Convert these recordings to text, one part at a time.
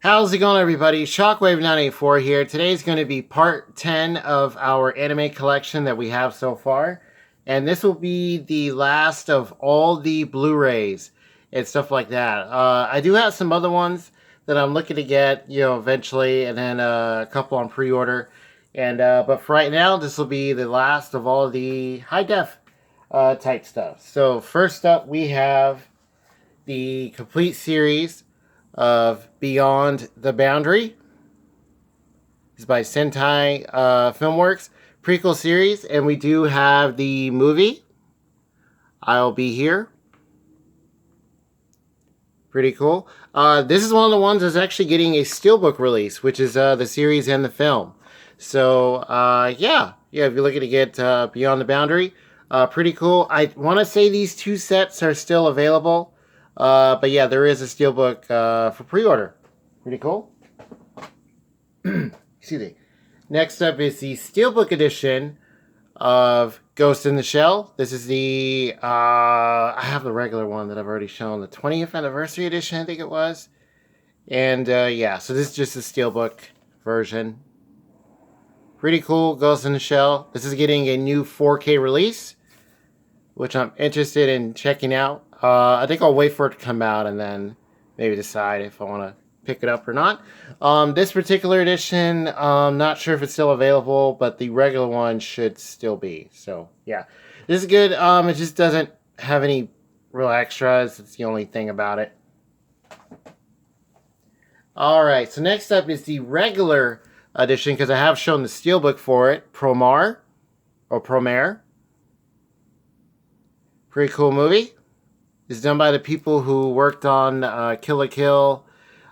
How's it going, everybody? Shockwave984 here. Today's going to be part 10 of our anime collection that we have so far. And this will be the last of all the Blu-rays and stuff like that. I do have some other ones that I'm looking to get, eventually, and then a couple on pre-order. And but for right now, this will be the last of all the high-def type stuff. So first up, we have the complete series of Beyond the Boundary. It's by Sentai Filmworks prequel series, and we do have the movie I'll Be Here. Pretty cool. This is one of the ones that's actually getting a steelbook release, which is the series and the film. So yeah, if you're looking to get Beyond the Boundary, pretty cool. I want to say these two sets are still available. But yeah, there is a steelbook for pre-order. Pretty cool. Excuse me. Next up is the steelbook edition of Ghost in the Shell. This is the I have the regular one that I've already shown, the 20th anniversary edition, I think it was. And yeah, so this is just a steelbook version. Pretty cool, Ghost in the Shell. This is getting a new 4K release, which I'm interested in checking out. I think I'll wait for it to come out and then maybe decide if I want to pick it up or not. This particular edition, not sure if it's still available, but the regular one should still be. So, yeah. This is good. It just doesn't have any real extras. It's the only thing about it. Alright, so next up is the regular edition, because I have shown the steelbook for it. Promare. Pretty cool movie. It's done by the people who worked on Kill la Kill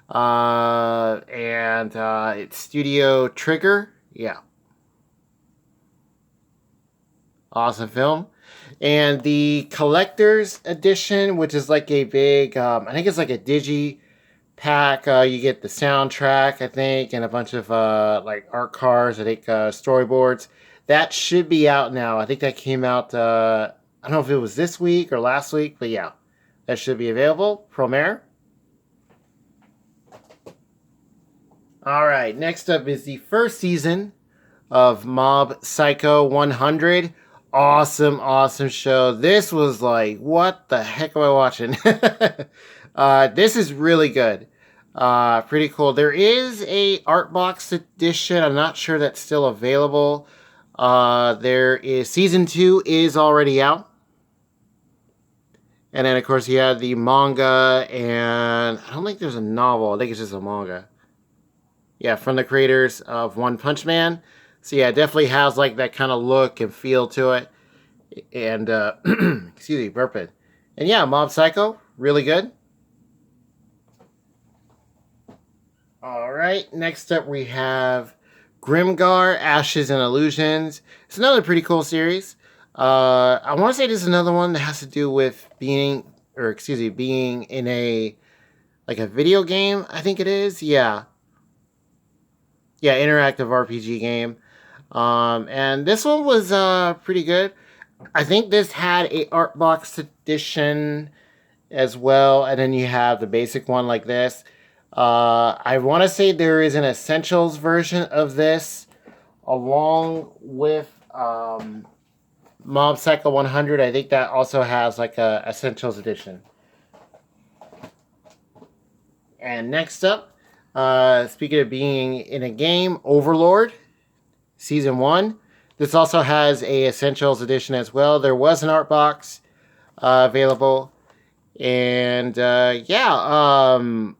and it's Studio Trigger. Yeah. Awesome film. And the collector's edition, which is like a big, I think it's like a digi pack. You get the soundtrack, I think, and a bunch of like art cards, I think storyboards. That should be out now. I think that came out, I don't know if it was this week or last week, but yeah. That should be available. Promare. Alright, next up is the first season of Mob Psycho 100. Awesome show. This was like, what the heck am I watching? This is really good. Pretty cool. There is a art box edition. I'm not sure that's still available. There is season 2 is already out. And then, of course, you have the manga, and I don't think there's a novel. I think it's just a manga. Yeah, from the creators of One Punch Man. So, yeah, it definitely has, like, that kind of look and feel to it. And, excuse me, burping. And, yeah, Mob Psycho, really good. All right, next up we have Grimgar, Ashes and Illusions. It's another pretty cool series. I want to say this is another one that has to do with being in a video game. I think it is. Yeah, interactive RPG game. And this one was pretty good. I think this had a art box edition as well, and then you have the basic one like this. I want to say there is an essentials version of this, along with Mob Psycho 100. I think that also has like a Essentials edition. And next up, speaking of being in a game, Overlord, Season 1. This also has a Essentials edition as well. There was an art box available. And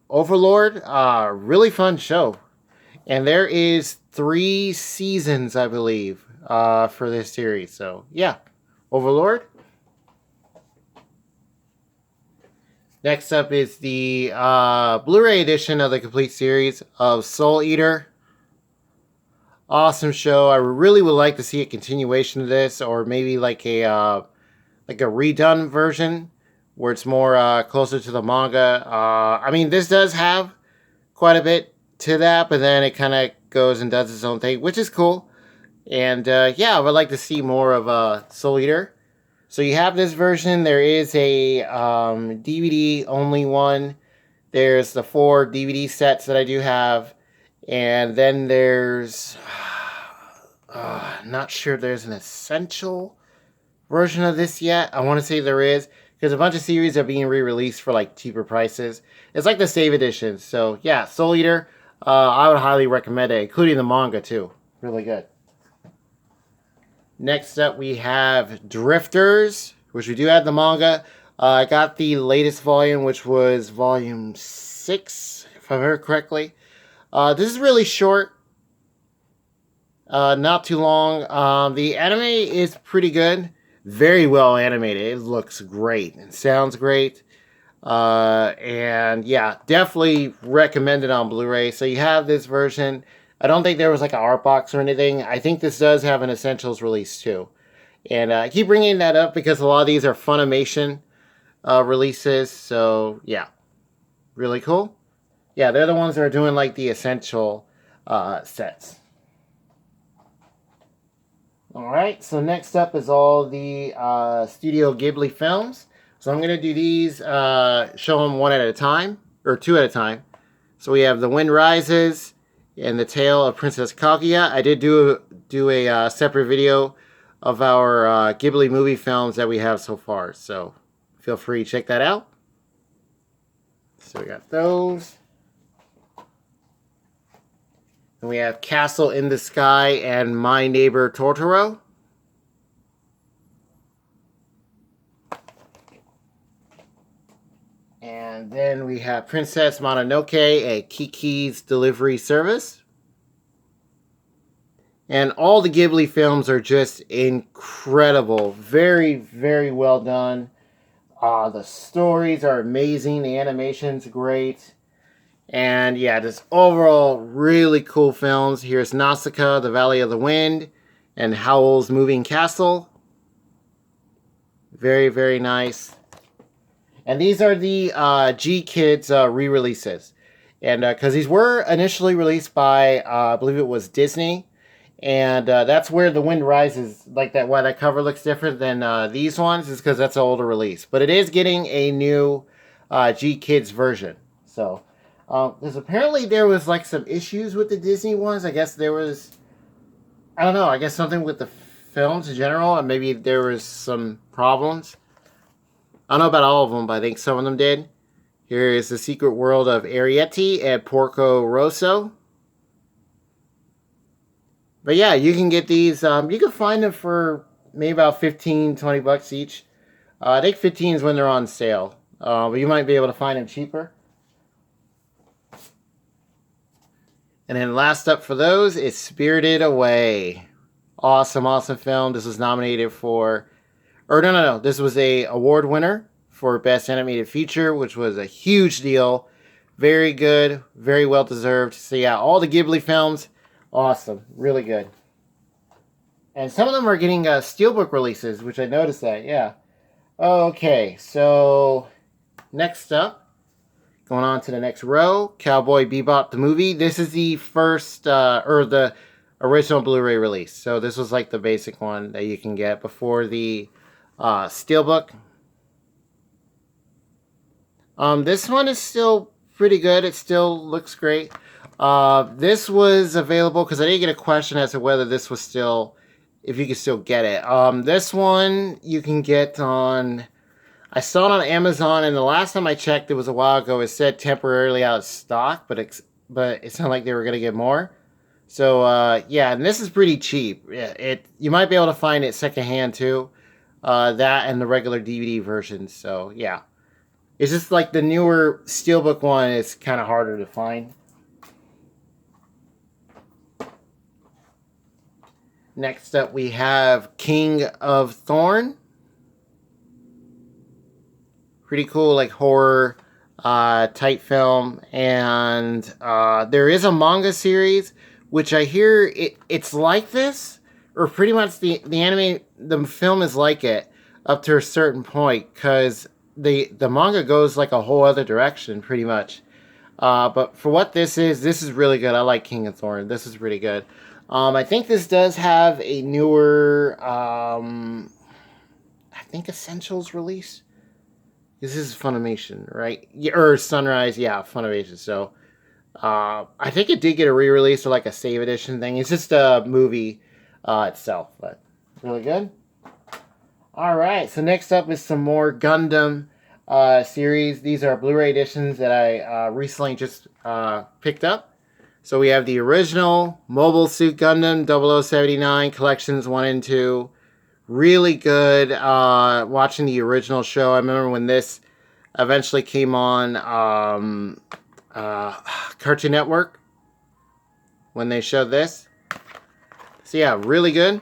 Overlord, really fun show. And there is 3 seasons, I believe, for this series. So, yeah. Overlord. Next up is the Blu-ray edition of the complete series of Soul Eater. Awesome show. I really would like to see a continuation of this, or maybe like a redone version where it's more closer to the manga. I mean, this does have quite a bit to that, but then it kind of goes and does its own thing, which is cool. And yeah, I would like to see more of Soul Eater. So you have this version. There is a DVD only one There's the 4 DVD sets that I do have. And then there's... not sure there's an essential version of this yet. I want to say there is, because a bunch of series are being re-released for like cheaper prices. It's like the save editions. So yeah, Soul Eater, I would highly recommend it, including the manga too. Really good. Next up we have Drifters, which we do have the manga. I got the latest volume, which was volume 6, if I heard correctly. This is really short. Not too long. The anime is pretty good. Very well animated. It looks great. It sounds great. And yeah, definitely recommend it on Blu-ray. So you have this version. I don't think there was like an art box or anything. I think this does have an Essentials release too. And I keep bringing that up because a lot of these are Funimation releases. So yeah, really cool. Yeah, they're the ones that are doing like the Essential sets. Alright, so next up is all the Studio Ghibli films. So I'm going to do these, show them one at a time, or two at a time. So we have The Wind Rises and The Tale of Princess Kaguya. I did do a separate video of our Ghibli movie films that we have so far. So feel free to check that out. So we got those. And we have Castle in the Sky and My Neighbor Totoro. And then we have Princess Mononoke, a Kiki's Delivery Service. And all the Ghibli films are just incredible. Very, very well done. The stories are amazing. The animation's great. And yeah, just overall really cool films. Here's Nausicaa, The Valley of the Wind, and Howl's Moving Castle. Very, very nice. And these are the G-Kids re-releases. And because these were initially released by, I believe it was Disney. And that's where The Wind Rises, like that, why that cover looks different than these ones, is because that's an older release. But it is getting a new G-Kids version. So... because apparently there was like some issues with the Disney ones. I guess there was, I don't know, I guess something with the films in general, and maybe there was some problems. I don't know about all of them, but I think some of them did. Here is The Secret World of Arrietty and Porco Rosso. But yeah, you can get these, you can find them for maybe about 15, 20 bucks each. I think 15 is when they're on sale, but you might be able to find them cheaper. And then last up for those is Spirited Away. Awesome, awesome film. This was nominated for... Or no. This was a award winner for Best Animated Feature, which was a huge deal. Very good. Very well deserved. So yeah, all the Ghibli films, awesome. Really good. And some of them are getting steelbook releases, which I noticed that, yeah. Okay, so next up. Going on to the next row, Cowboy Bebop the movie. This is the first, or the original Blu-ray release. So this was like the basic one that you can get before the steelbook. This one is still pretty good. It still looks great. This was available, because I didn't get a question as to whether this was still, if you could still get it. This one you can get on... I saw it on Amazon, and the last time I checked, it was a while ago, it said temporarily out of stock, but it sounded like they were going to get more. So, yeah, and this is pretty cheap. You might be able to find it secondhand, too. That and the regular DVD version, so, yeah. It's just like the newer Steelbook one is kind of harder to find. Next up, we have King of Thorn. Pretty cool, like horror type film, and there is a manga series, which I hear it's like this, or pretty much the film is like it up to a certain point, because the manga goes like a whole other direction, pretty much. But for what this is really good. I like King of Thorn. This is pretty good. I think this does have a newer, I think Essentials release. This is Funimation, right? Or Sunrise, yeah, Funimation. So I think it did get a re-release or like a save edition thing. It's just a movie itself, but really good. All right, so next up is some more Gundam series. These are Blu-ray editions that I recently just picked up. So we have the original Mobile Suit Gundam 0079 collections 1 and 2. Really good watching the original show. I remember when this eventually came on Cartoon Network when they showed this. So yeah, really good.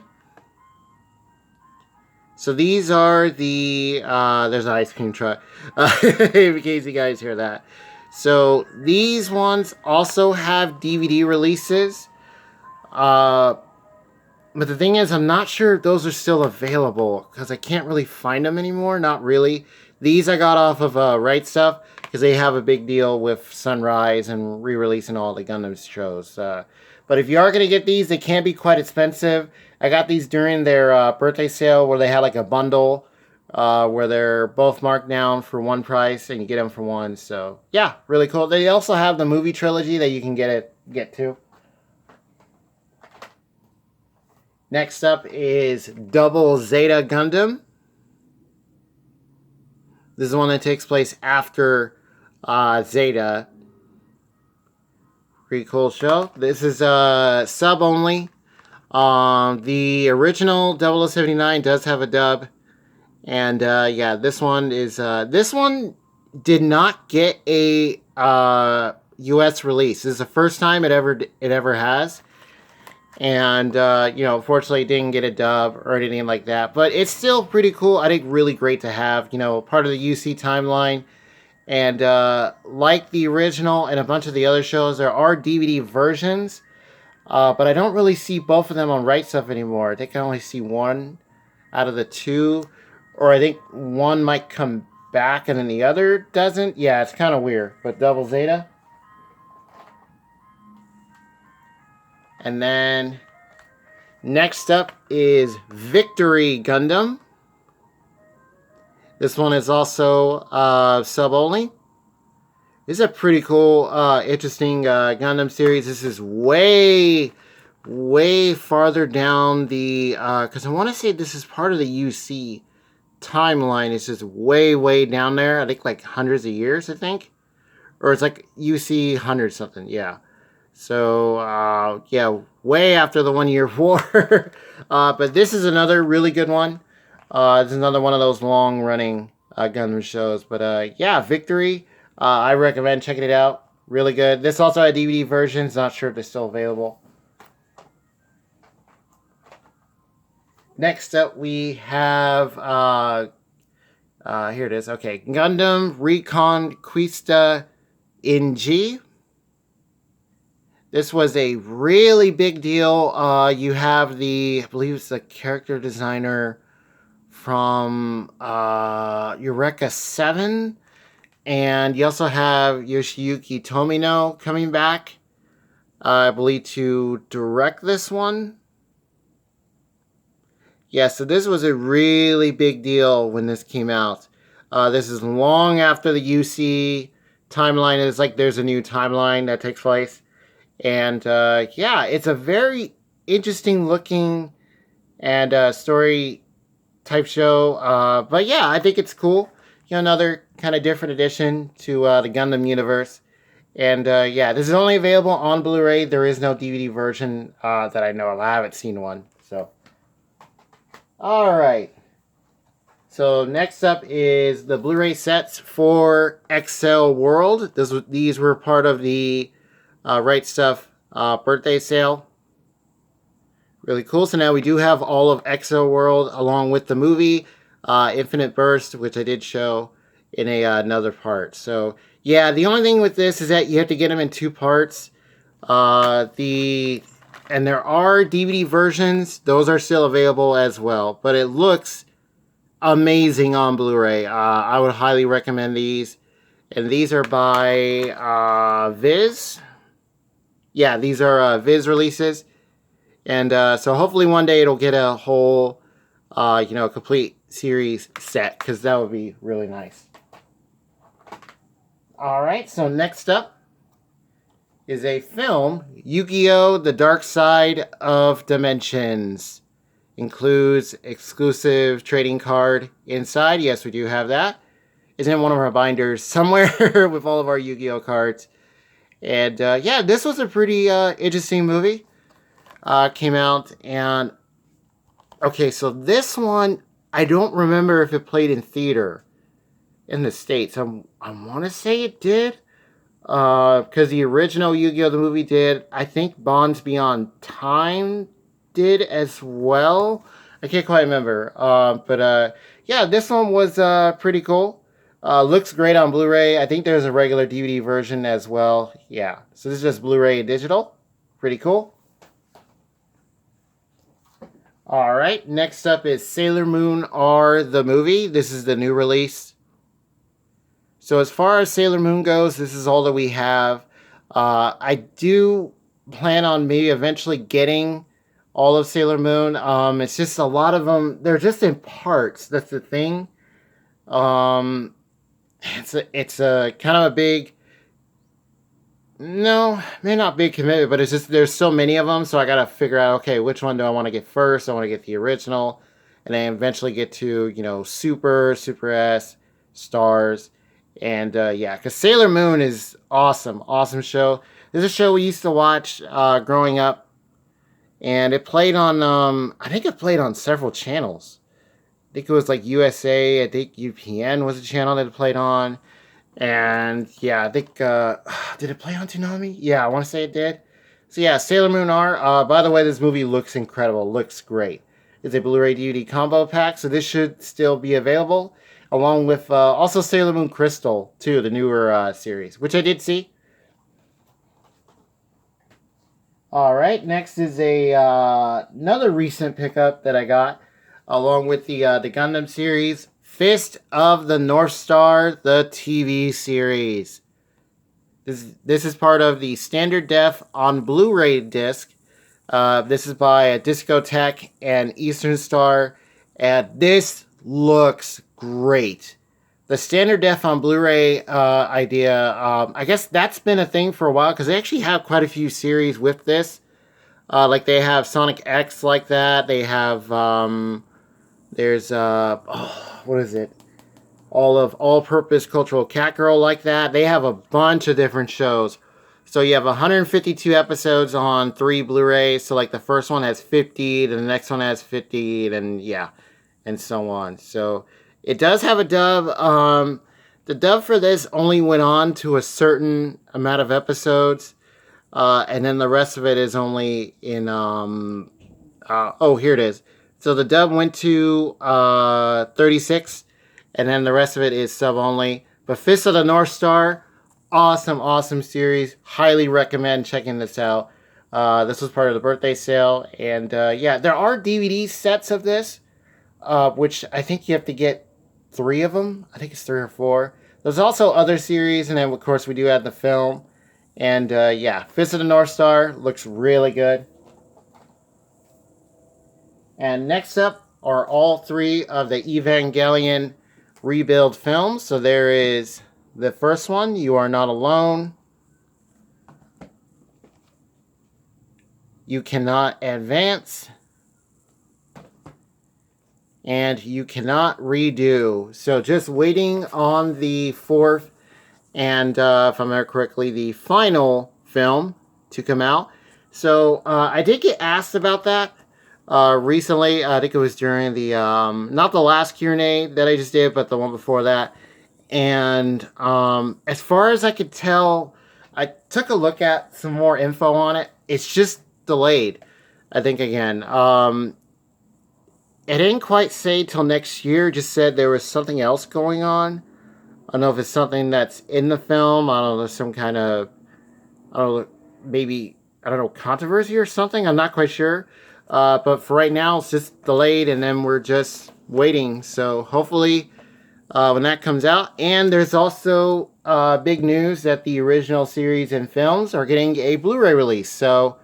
So these are the, there's an ice cream truck, in case you guys hear that. So these ones also have DVD releases. But the thing is, I'm not sure if those are still available, because I can't really find them anymore. Not really. These I got off of Right Stuff, because they have a big deal with Sunrise and re-releasing all the Gundam shows. But if you are going to get these, they can be quite expensive. I got these during their birthday sale where they had like a bundle where they're both marked down for one price and you get them for one. So yeah, really cool. They also have the movie trilogy that you can get to. Next up is Double Zeta Gundam. This is one that takes place after Zeta. Pretty cool show. This is sub only. The original 0079 does have a dub. And yeah, this one is this one did not get a US release. This is the first time it ever has. And you know, unfortunately it didn't get a dub or anything like that. But it's still pretty cool. I think really great to have, you know, part of the UC timeline. And like the original and a bunch of the other shows, there are DVD versions. But I don't really see both of them on Right Stuff anymore. I think I only see one out of the two. Or I think one might come back and then the other doesn't. Yeah, it's kind of weird. But Double Zeta. And then next up is Victory Gundam. This one is also sub only. This is a pretty cool, interesting Gundam series. This is way farther down the, because I want to say this is part of the UC timeline. It's just way down there. I think like hundreds of years, I think. Or it's like UC 100 something, yeah. So, yeah, way after the 1 year war. But this is another really good one. It's another one of those long-running Gundam shows. But, yeah, Victory. I recommend checking it out. Really good. This also had DVD versions. Not sure if they're still available. Next up, we have... here it is. Okay. Gundam Reconguista in G. This was a really big deal. You have I believe it's the character designer from Eureka 7. And you also have Yoshiyuki Tomino coming back, I believe, to direct this one. Yeah, so this was a really big deal when this came out. This is long after the UC timeline. It's like there's a new timeline that takes place. And yeah, it's a very interesting looking and story type show. But yeah, I think it's cool. You know, another kind of different addition to the Gundam universe. And yeah, this is only available on Blu-ray. There is no DVD version that I know of. I haven't seen one. So, all right. So next up is the Blu-ray sets for Accel World. These were part of the Right Stuff birthday sale. Really cool. So now we do have all of Accel World along with the movie Infinite Burst, which I did show in another part. So yeah, the only thing with this is that you have to get them in 2 parts. And there are DVD versions. Those are still available as well. But it looks amazing on Blu-ray. I would highly recommend these. And these are by Viz. Yeah, these are Viz releases. And so hopefully one day it'll get a whole, complete series set. Because that would be really nice. Alright, so next up is a film, Yu-Gi-Oh! The Dark Side of Dimensions. Includes exclusive trading card inside. Yes, we do have that. It's in one of our binders somewhere with all of our Yu-Gi-Oh! Cards. And yeah, this was a pretty interesting movie. Came out and... Okay, so this one, I don't remember if it played in theater in the States. I want to say it did. Because the original Yu-Gi-Oh! The movie did. I think Bonds Beyond Time did as well. I can't quite remember. But yeah, this one was pretty cool. Looks great on Blu-ray. I think there's a regular DVD version as well. Yeah, so this is just Blu-ray and digital. Pretty cool. Alright, next up is Sailor Moon R the movie. This is the new release. So as far as Sailor Moon goes, this is all that we have. I do plan on maybe eventually getting all of Sailor Moon. It's just a lot of them, they're just in parts. That's the thing. It's a kind of a big, no, maybe not big commitment, but it's just there's so many of them, so I gotta figure out, okay, which one do I want to get first? I want to get the original, and then eventually get to, you know, Super S, Stars, and yeah, because Sailor Moon is awesome show. This is a show we used to watch growing up, and it played on, I think it played on several channels. I think it was like USA, I think UPN was a channel that it played on. And yeah, I think, did it play on Toonami? Yeah, I want to say it did. So yeah, Sailor Moon R. By the way, this movie looks incredible. Looks great. It's a Blu-ray DVD combo pack, so this should still be available. Along with also Sailor Moon Crystal, too, the newer series, which I did see. Alright, next is a another recent pickup that I got, along with the Gundam series. Fist of the North Star, the TV series. This is part of the standard def on Blu-ray disc. This is by Discotech and Eastern Star, and this looks great. The standard def on Blu-ray idea, I guess that's been a thing for a while, because they actually have quite a few series with this. Like they have Sonic X like that. They have... There's, what is it? All-Purpose Cultural Cat Girl like that. They have a bunch of different shows. So you have 152 episodes on 3 Blu-rays. So like the first one has 50, then the next one has 50, then yeah, and so on. So it does have a dub. The dub for this only went on to a certain amount of episodes. And then the rest of it is only in, oh, here it is. So the dub went to 36, and then the rest of it is sub only. But Fist of the North Star, awesome series. Highly recommend checking this out. This was part of the birthday sale, and yeah, there are DVD sets of this, which I think you have to get 3 of them. I think it's 3 or 4. There's also other series, and then of course we do have the film. And yeah, Fist of the North Star looks really good. And next up are all 3 of the Evangelion rebuild films. So there is the first one, You Are Not Alone. You Cannot Advance. And You Cannot Redo. So just waiting on the 4th and, if I remember correctly, the final film to come out. So I did get asked about that. Recently, I think it was during the, not the last Q&A that I just did, but the one before that. And, as far as I could tell, I took a look at some more info on it. It's just delayed, I think, again. It didn't quite say till next year, just said there was something else going on. I don't know if it's something that's in the film. I don't know, some kind of, I don't know, maybe, I don't know, controversy or something. I'm not quite sure. But for right now, it's just delayed, and then we're just waiting. So hopefully, when that comes out. And there's also big news that the original series and films are getting a Blu-ray release. So,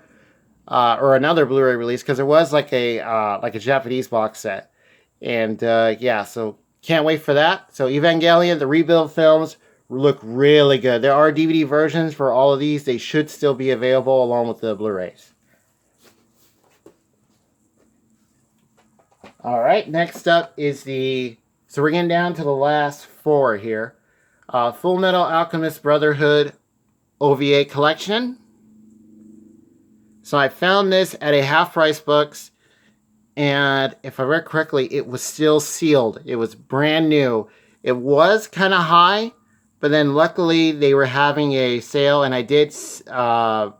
or another Blu-ray release, because there was like a Japanese box set. And yeah, so can't wait for that. So Evangelion, the rebuild films, look really good. There are DVD versions for all of these. They should still be available along with the Blu-rays. Alright, next up is the... So we're getting down to the last 4 here. Fullmetal Alchemist Brotherhood OVA collection. So I found this at a half-price books, and if I read correctly, it was still sealed. It was brand new. It was kind of high, but then luckily they were having a sale, and I did, or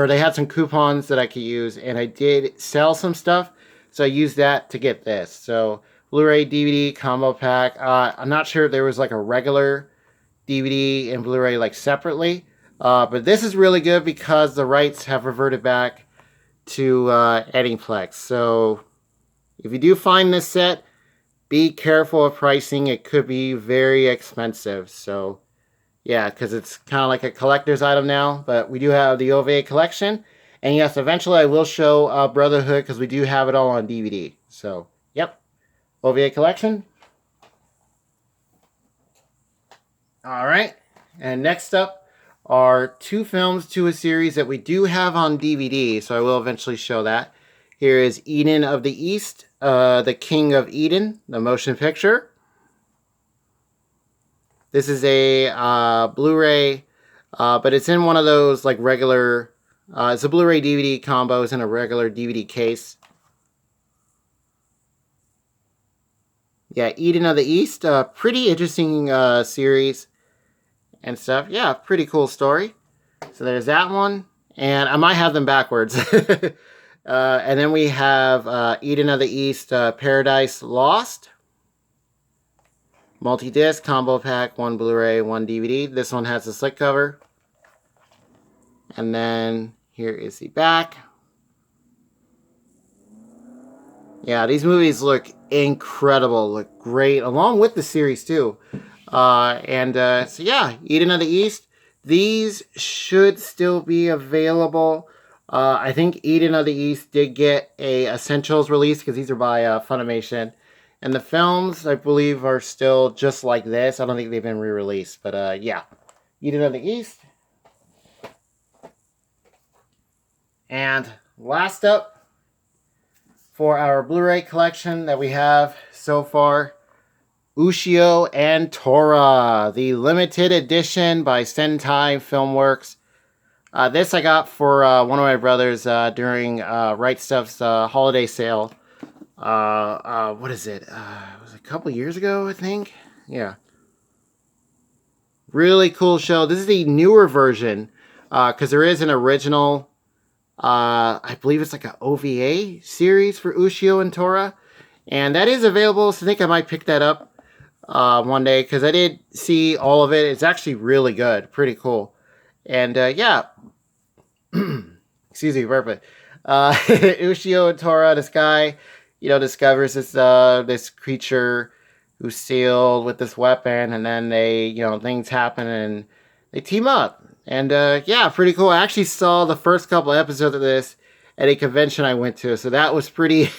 they had some coupons that I could use, and I did sell some stuff, so I used that to get this. So Blu-ray DVD combo pack. I'm not sure if there was like a regular DVD and Blu-ray like separately, but this is really good because the rights have reverted back to Aniplex. So if you do find this set, be careful of pricing. It could be very expensive. So yeah, because it's kind of like a collector's item now. But we do have the OVA collection. And yes, eventually I will show Brotherhood because we do have it all on DVD. So, yep. OVA collection. Alright. And next up are 2 films to a series that we do have on DVD. So I will eventually show that. Here is Eden of the East, The King of Eden, the motion picture. This is a Blu-ray, but it's in one of those like regular, it's a Blu-ray DVD combo. It's in a regular DVD case. Yeah, Eden of the East, pretty interesting series and stuff. Yeah, pretty cool story. So there's that one, and I might have them backwards. And then we have Eden of the East, Paradise Lost. Multi-disc, combo pack, 1 Blu-ray, 1 DVD. This one has a slipcover. And then here is the back. Yeah, these movies look incredible, look great, along with the series too. So yeah, Eden of the East. These should still be available. I think Eden of the East did get a Essentials release because these are by Funimation. And the films, I believe, are still just like this. I don't think they've been re-released. But yeah, Eden of the East. And last up for our Blu-ray collection that we have so far, Ushio and Tora, the limited edition by Sentai Filmworks. This I got for one of my brothers during Right Stuff's holiday sale. What is it? It was a couple years ago, I think. Yeah. Really cool show. This is the newer version, because there is an original, I believe it's like an OVA series for Ushio and Tora. And that is available, so I think I might pick that up one day, because I did see all of it. It's actually really good. Pretty cool. And yeah. Excuse me, perfect. Ushio and Tora, this guy, discovers this creature who's sealed with this weapon, and then they, things happen and they team up. And yeah, pretty cool. I actually saw the first couple episodes of this at a convention I went to, so that was pretty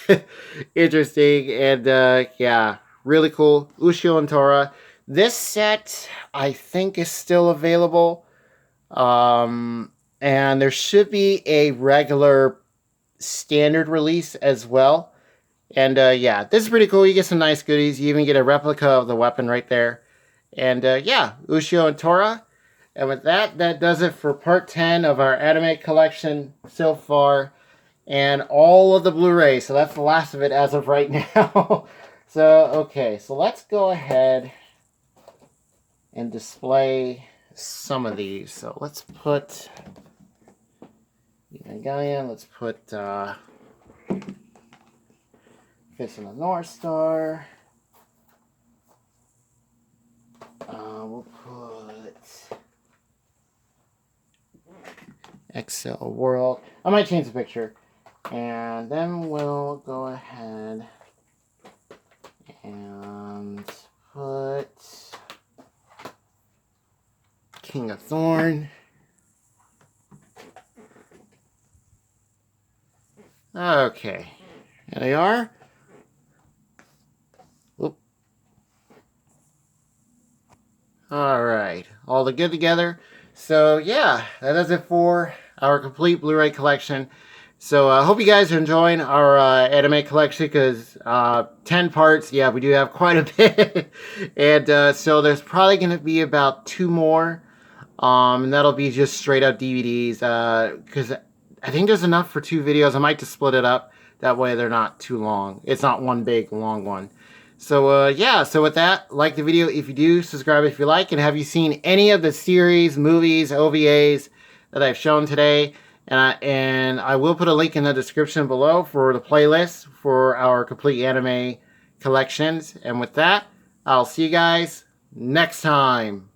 interesting. And yeah, really cool. Ushio and Tora. This set, I think, is still available. And there should be a regular standard release as well. And yeah, this is pretty cool. You get some nice goodies. You even get a replica of the weapon right there. And yeah, Ushio and Tora. And with that, that does it for part 10 of our anime collection so far. And all of the Blu-rays. So that's the last of it as of right now. So, okay. So let's go ahead and display some of these. So let's put Evangelion. Let's put Fist of the North Star. We'll put Accel World. I might change the picture. And then we'll go ahead and put King of Thorn. Okay. Here they are. Oop. Alright, all the good together. So yeah, that does it for our complete Blu-ray collection. So I hope you guys are enjoying our anime collection, because 10 parts, yeah, we do have quite a bit. And so there's probably going to be about 2 more. And that'll be just straight up DVDs, because I think there's enough for 2 videos. I might just split it up. That way they're not too long. It's not one big long one. So yeah, so with that, like the video if you do, subscribe if you like, and have you seen any of the series, movies, OVAs that I've shown today? And I will put a link in the description below for the playlist for our complete anime collections. And with that, I'll see you guys next time.